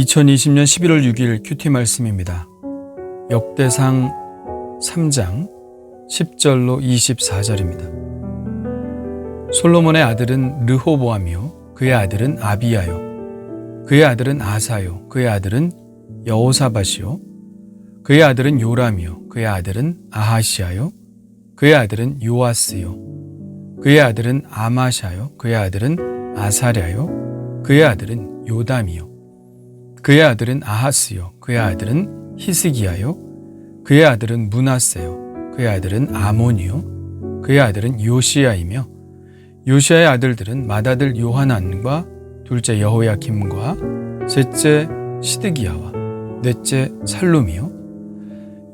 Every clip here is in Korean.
2020년 11월 6일 큐티 말씀입니다. 역대상 3장 10절로 24절입니다. 솔로몬의 아들은 르호보암이요 그의 아들은 아비야요 그의 아들은 아사요 그의 아들은 여호사밧이요 그의 아들은 요람이요 그의 아들은 아하시야요 그의 아들은 요아스요 그의 아들은 아마샤요 그의 아들은 아사랴요 그의 아들은 요담이요 그의 아들은 아하스요 그의 아들은 히스기야요 그의 아들은 므낫세요 그의 아들은 아몬이요 그의 아들은 요시야이며 요시야의 아들들은 맏아들 요하난과 둘째 여호야김과 셋째 시드기야와 넷째 살룸이요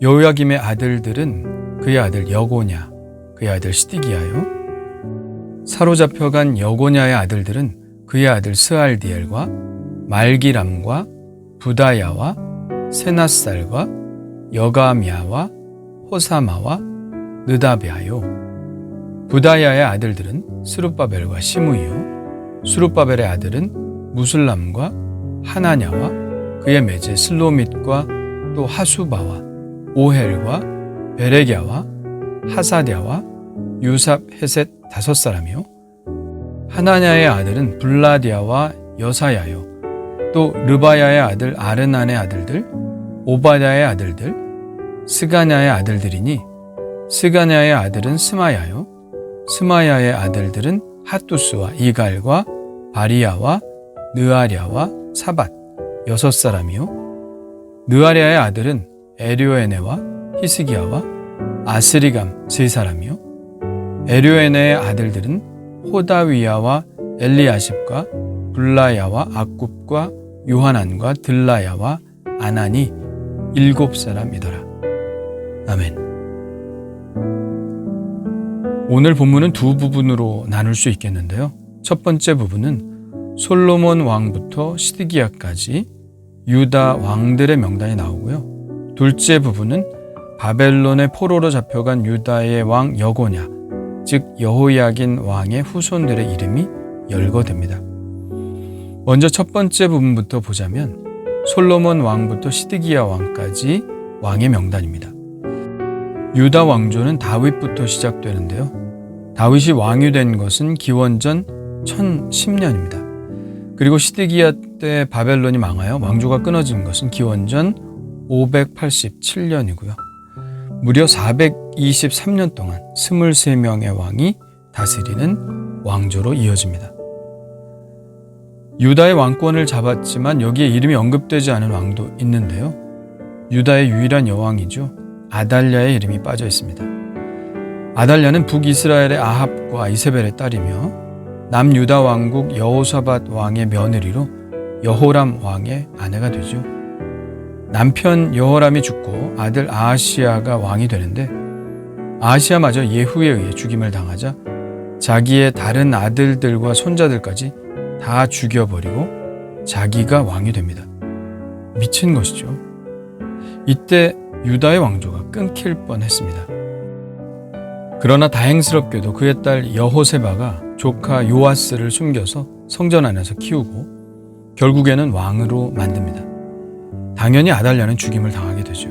여호야김의 아들들은 그의 아들 여고냐 그의 아들 시드기야요 사로잡혀간 여고냐의 아들들은 그의 아들 스알디엘과 말기람과 부다야와 세낫살과 여가미야와 호사마와 느다베아요 부다야의 아들들은 스룹바벨과 시므이요 스룹바벨의 아들은 무슬람과 하나냐와 그의 매제 슬로밋과 또 하수바와 오헬과 베레갸와 하사랴와 유삽 헤셋 5사람이요 하나냐의 아들은 블라디아와 여사야요 또 르바야의 아들 아르난의 아들들 오바댜의 아들들 스가냐의 아들들이니 스가냐의 아들은 스마야요 스마야의 아들들은 핫두스와 이갈과 바리야와 느아랴와 사밧 6사람이요 느아랴의 아들은 에료에네와 히스기야와 아스리감 3사람이요 에료에네의 아들들은 호다위야와 엘리아십과 블라야와 악굽과 요하난과 들라야와 아난이 7사람이더라. 아멘. 오늘 본문은 두 부분으로 나눌 수 있겠는데요. 첫 번째 부분은 솔로몬 왕부터 시드기야까지 유다 왕들의 명단이 나오고요. 둘째 부분은 바벨론의 포로로 잡혀간 유다의 왕 여고냐, 즉 여호야긴 왕의 후손들의 이름이 열거됩니다. 먼저 첫 번째 부분부터 보자면 솔로몬 왕부터 시드기야 왕까지 왕의 명단입니다. 유다 왕조는 다윗부터 시작되는데요. 다윗이 왕이 된 것은 기원전 1010년입니다. 그리고 시드기야 때 바벨론이 망하여 왕조가 끊어진 것은 기원전 587년이고요. 무려 423년 동안 23명의 왕이 다스리는 왕조로 이어집니다. 유다의 왕권을 잡았지만 여기에 이름이 언급되지 않은 왕도 있는데요. 유다의 유일한 여왕이죠. 아달랴의 이름이 빠져 있습니다. 아달랴는 북이스라엘의 아합과 이세벨의 딸이며 남유다 왕국 여호사밧 왕의 며느리로 여호람 왕의 아내가 되죠. 남편 여호람이 죽고 아들 아하시야가 왕이 되는데 아하시야마저 예후에 의해 죽임을 당하자 자기의 다른 아들들과 손자들까지 다 죽여버리고 자기가 왕이 됩니다. 미친 것이죠. 이때 유다의 왕조가 끊길 뻔했습니다. 그러나 다행스럽게도 그의 딸 여호세바가 조카 요아스를 숨겨서 성전 안에서 키우고 결국에는 왕으로 만듭니다. 당연히 아달랴는 죽임을 당하게 되죠.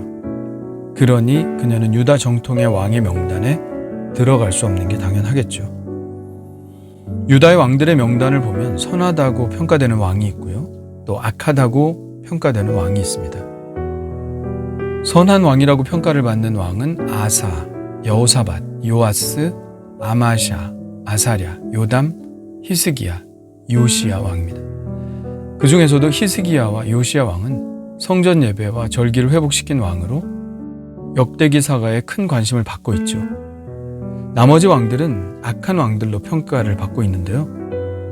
그러니 그녀는 유다 정통의 왕의 명단에 들어갈 수 없는 게 당연하겠죠. 유다의 왕들의 명단을 보면 선하다고 평가되는 왕이 있고요. 또 악하다고 평가되는 왕이 있습니다. 선한 왕이라고 평가를 받는 왕은 아사, 여호사밧, 요아스, 아마샤, 아사랴, 요담, 히스기야, 요시야 왕입니다. 그 중에서도 히스기야와 요시야 왕은 성전 예배와 절기를 회복시킨 왕으로 역대기사가에 큰 관심을 받고 있죠. 나머지 왕들은 악한 왕들로 평가를 받고 있는데요.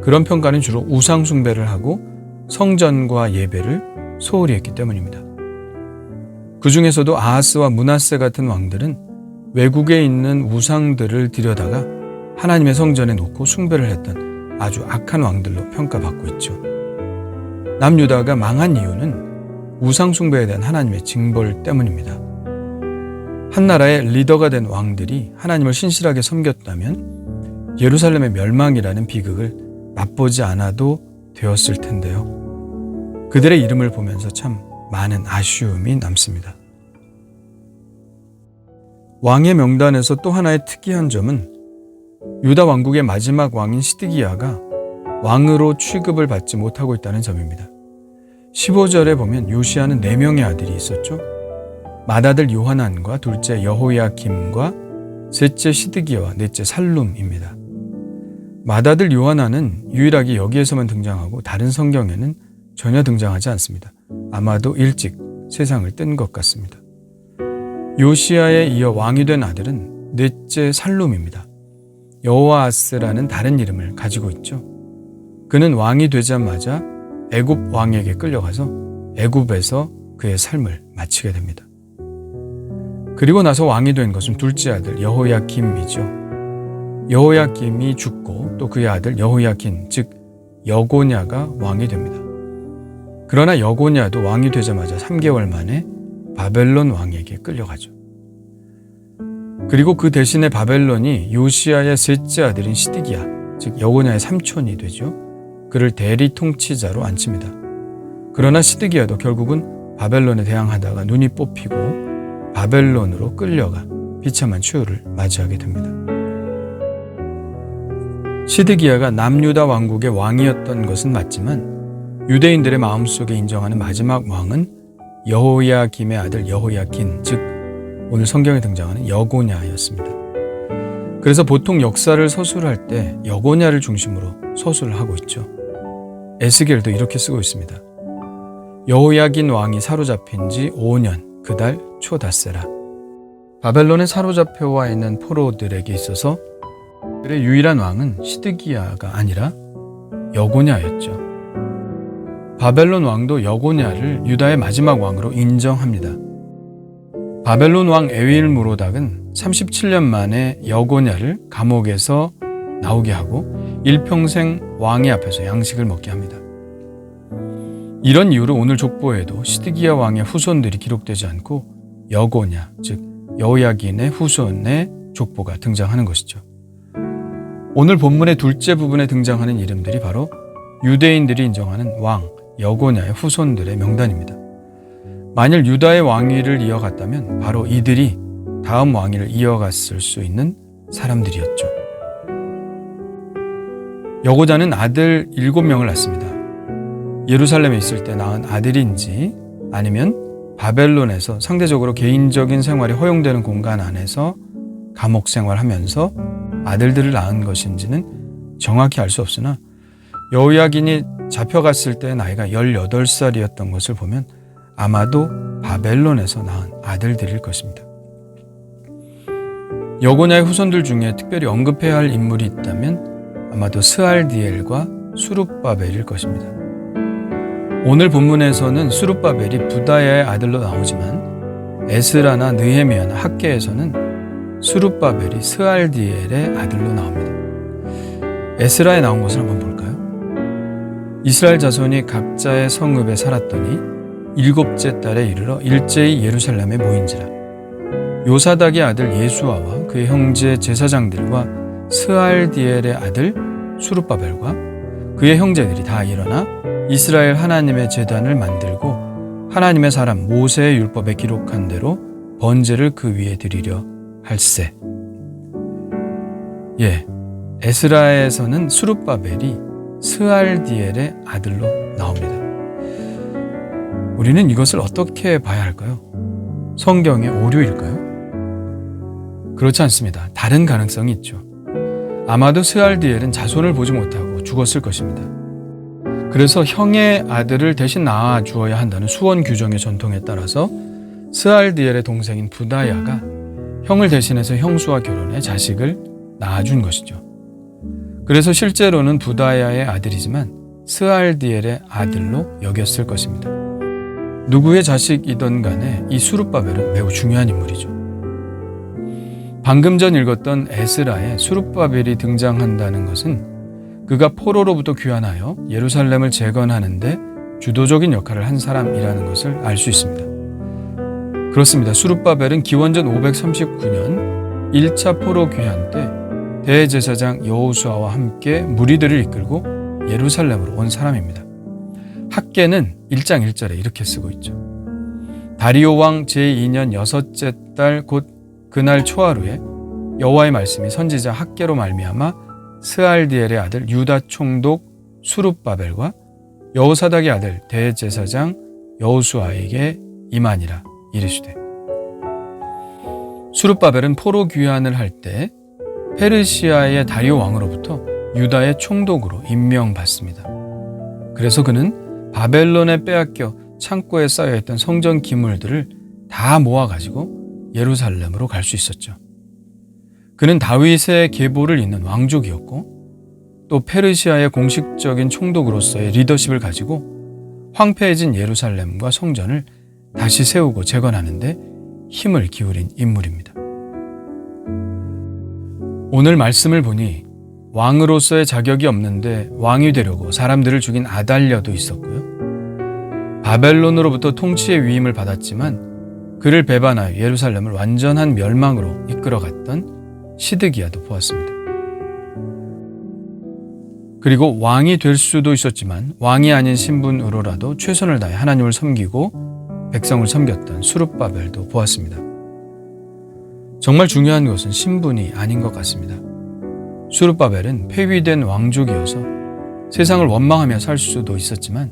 그런 평가는 주로 우상 숭배를 하고 성전과 예배를 소홀히 했기 때문입니다. 그 중에서도 아하스와 므낫세 같은 왕들은 외국에 있는 우상들을 들여다가 하나님의 성전에 놓고 숭배를 했던 아주 악한 왕들로 평가받고 있죠. 남유다가 망한 이유는 우상 숭배에 대한 하나님의 징벌 때문입니다. 한 나라의 리더가 된 왕들이 하나님을 신실하게 섬겼다면 예루살렘의 멸망이라는 비극을 맛보지 않아도 되었을 텐데요. 그들의 이름을 보면서 참 많은 아쉬움이 남습니다. 왕의 명단에서 또 하나의 특이한 점은 유다 왕국의 마지막 왕인 시드기야가 왕으로 취급을 받지 못하고 있다는 점입니다. 15절에 보면 요시야는 4명의 아들이 있었죠. 맏아들 요하난과 둘째 여호야김과 셋째 시드기야와 넷째 살룸입니다. 맏아들 요하난은 유일하게 여기에서만 등장하고 다른 성경에는 전혀 등장하지 않습니다. 아마도 일찍 세상을 뜬 것 같습니다. 요시야에 이어 왕이 된 아들은 넷째 살룸입니다. 여호아스라는 다른 이름을 가지고 있죠. 그는 왕이 되자마자 애굽 왕에게 끌려가서 애굽에서 그의 삶을 마치게 됩니다. 그리고 나서 왕이 된 것은 둘째 아들 여호야김이죠. 여호야김이 죽고 또 그의 아들 여호야킨, 즉 여고냐가 왕이 됩니다. 그러나 여고냐도 왕이 되자마자 3개월 만에 바벨론 왕에게 끌려가죠. 그리고 그 대신에 바벨론이 요시야의 셋째 아들인 시드기야, 즉 여고냐의 삼촌이 되죠. 그를 대리 통치자로 앉힙니다. 그러나 시드기야도 결국은 바벨론에 대항하다가 눈이 뽑히고 바벨론으로 끌려가 비참한 추후를 맞이하게 됩니다. 시드기야가 남유다 왕국의 왕이었던 것은 맞지만 유대인들의 마음속에 인정하는 마지막 왕은 여호야김의 아들 여호야킨, 즉 오늘 성경에 등장하는 여고냐였습니다. 그래서 보통 역사를 서술할 때 여고냐를 중심으로 서술을 하고 있죠. 에스겔도 이렇게 쓰고 있습니다. 여호야긴 왕이 사로잡힌 지 5년 그달 초닷새라. 바벨론에 사로잡혀 와 있는 포로들에게 있어서 그들의 유일한 왕은 시드기야가 아니라 여고냐였죠. 바벨론 왕도 여고냐를 유다의 마지막 왕으로 인정합니다. 바벨론 왕 에윌무로닥은 37년 만에 여고냐를 감옥에서 나오게 하고 일평생 왕의 앞에서 양식을 먹게 합니다. 이런 이유로 오늘 족보에도 시드기야 왕의 후손들이 기록되지 않고 여고냐, 즉 여호야긴의 후손의 족보가 등장하는 것이죠. 오늘 본문의 둘째 부분에 등장하는 이름들이 바로 유대인들이 인정하는 왕 여고냐의 후손들의 명단입니다. 만일 유다의 왕위를 이어갔다면 바로 이들이 다음 왕위를 이어갔을 수 있는 사람들이었죠. 여고자는 아들 7명을 낳습니다. 예루살렘에 있을 때 낳은 아들인지 아니면 바벨론에서 상대적으로 개인적인 생활이 허용되는 공간 안에서 감옥 생활하면서 아들들을 낳은 것인지는 정확히 알 수 없으나 여호야긴이 잡혀갔을 때 나이가 18살이었던 것을 보면 아마도 바벨론에서 낳은 아들들일 것입니다. 여고냐의 후손들 중에 특별히 언급해야 할 인물이 있다면 아마도 스알디엘과 수룹바벨일 것입니다. 오늘 본문에서는 수룹바벨이 부다야의 아들로 나오지만 에스라나 느헤미야나 학개에서는 수룹바벨이 스알디엘의 아들로 나옵니다. 에스라에 나온 것을 한번 볼까요? 이스라엘 자손이 각자의 성읍에 살았더니 7째 달에 이르러 일제히 예루살렘에 모인지라. 요사닥의 아들 예수아와 그의 형제 제사장들과 스알디엘의 아들 수룹바벨과 그의 형제들이 다 일어나 이스라엘 하나님의 제단을 만들고 하나님의 사람 모세의 율법에 기록한 대로 번제를 그 위에 드리려 할세. 에스라에서는 수룹바벨이 스알디엘의 아들로 나옵니다. 우리는 이것을 어떻게 봐야 할까요? 성경의 오류일까요? 그렇지 않습니다. 다른 가능성이 있죠. 아마도 스알디엘은 자손을 보지 못하고 죽었을 것입니다. 그래서 형의 아들을 대신 낳아 주어야 한다는 수원 규정의 전통에 따라서 스알디엘의 동생인 부다야가 형을 대신해서 형수와 결혼해 자식을 낳아준 것이죠. 그래서 실제로는 부다야의 아들이지만 스알디엘의 아들로 여겼을 것입니다. 누구의 자식이든 간에 이 수룹바벨은 매우 중요한 인물이죠. 방금 전 읽었던 에스라에 수룹바벨이 등장한다는 것은 그가 포로로부터 귀환하여 예루살렘을 재건하는데 주도적인 역할을 한 사람이라는 것을 알 수 있습니다. 그렇습니다. 수룹바벨은 기원전 539년 1차 포로 귀환 때 대제사장 여호수아와 함께 무리들을 이끌고 예루살렘으로 온 사람입니다. 학개는 1장 1절에 이렇게 쓰고 있죠. 다리오 왕 제2년 6째 달 곧 그날 초하루에 여호와의 말씀이 선지자 학개로 말미암아 스알디엘의 아들 유다 총독 수룹바벨과 여호사닥의 아들 대제사장 여호수아에게 임하니라 이르시되. 수룹바벨은 포로 귀환을 할 때 페르시아의 다리오 왕으로부터 유다의 총독으로 임명받습니다. 그래서 그는 바벨론에 빼앗겨 창고에 쌓여있던 성전 기물들을 다 모아가지고 예루살렘으로 갈 수 있었죠. 그는 다윗의 계보를 잇는 왕족이었고 또 페르시아의 공식적인 총독으로서의 리더십을 가지고 황폐해진 예루살렘과 성전을 다시 세우고 재건하는데 힘을 기울인 인물입니다. 오늘 말씀을 보니 왕으로서의 자격이 없는데 왕이 되려고 사람들을 죽인 아달랴도 있었고요. 바벨론으로부터 통치의 위임을 받았지만 그를 배반하여 예루살렘을 완전한 멸망으로 이끌어갔던 시드기야도 보았습니다. 그리고 왕이 될 수도 있었지만 왕이 아닌 신분으로라도 최선을 다해 하나님을 섬기고 백성을 섬겼던 수룹바벨도 보았습니다. 정말 중요한 것은 신분이 아닌 것 같습니다. 수룹바벨은 폐위된 왕족이어서 세상을 원망하며 살 수도 있었지만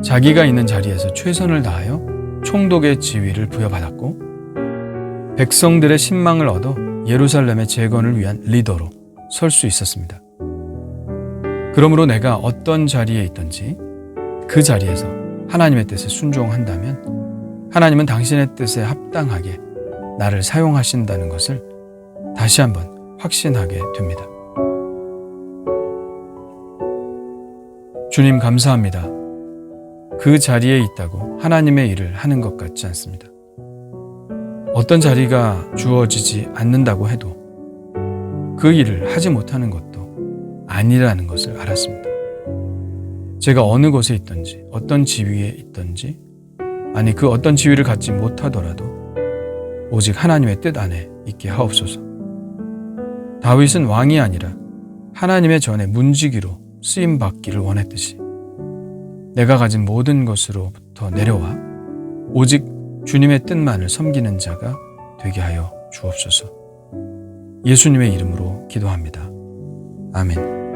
자기가 있는 자리에서 최선을 다하여 총독의 지위를 부여받았고 백성들의 신망을 얻어 예루살렘의 재건을 위한 리더로 설 수 있었습니다. 그러므로 내가 어떤 자리에 있든지 그 자리에서 하나님의 뜻에 순종한다면 하나님은 당신의 뜻에 합당하게 나를 사용하신다는 것을 다시 한번 확신하게 됩니다. 주님 감사합니다. 그 자리에 있다고 하나님의 일을 하는 것 같지 않습니다. 어떤 자리가 주어지지 않는다고 해도 그 일을 하지 못하는 것도 아니라는 것을 알았습니다. 제가 어느 곳에 있든지 어떤 지위에 있든지 아니 그 어떤 지위를 갖지 못하더라도 오직 하나님의 뜻 안에 있게 하옵소서. 다윗은 왕이 아니라 하나님의 전에 문지기로 쓰임받기를 원했듯이 내가 가진 모든 것으로부터 내려와 오직 주님의 뜻만을 섬기는 자가 되게 하여 주옵소서. 예수님의 이름으로 기도합니다. 아멘.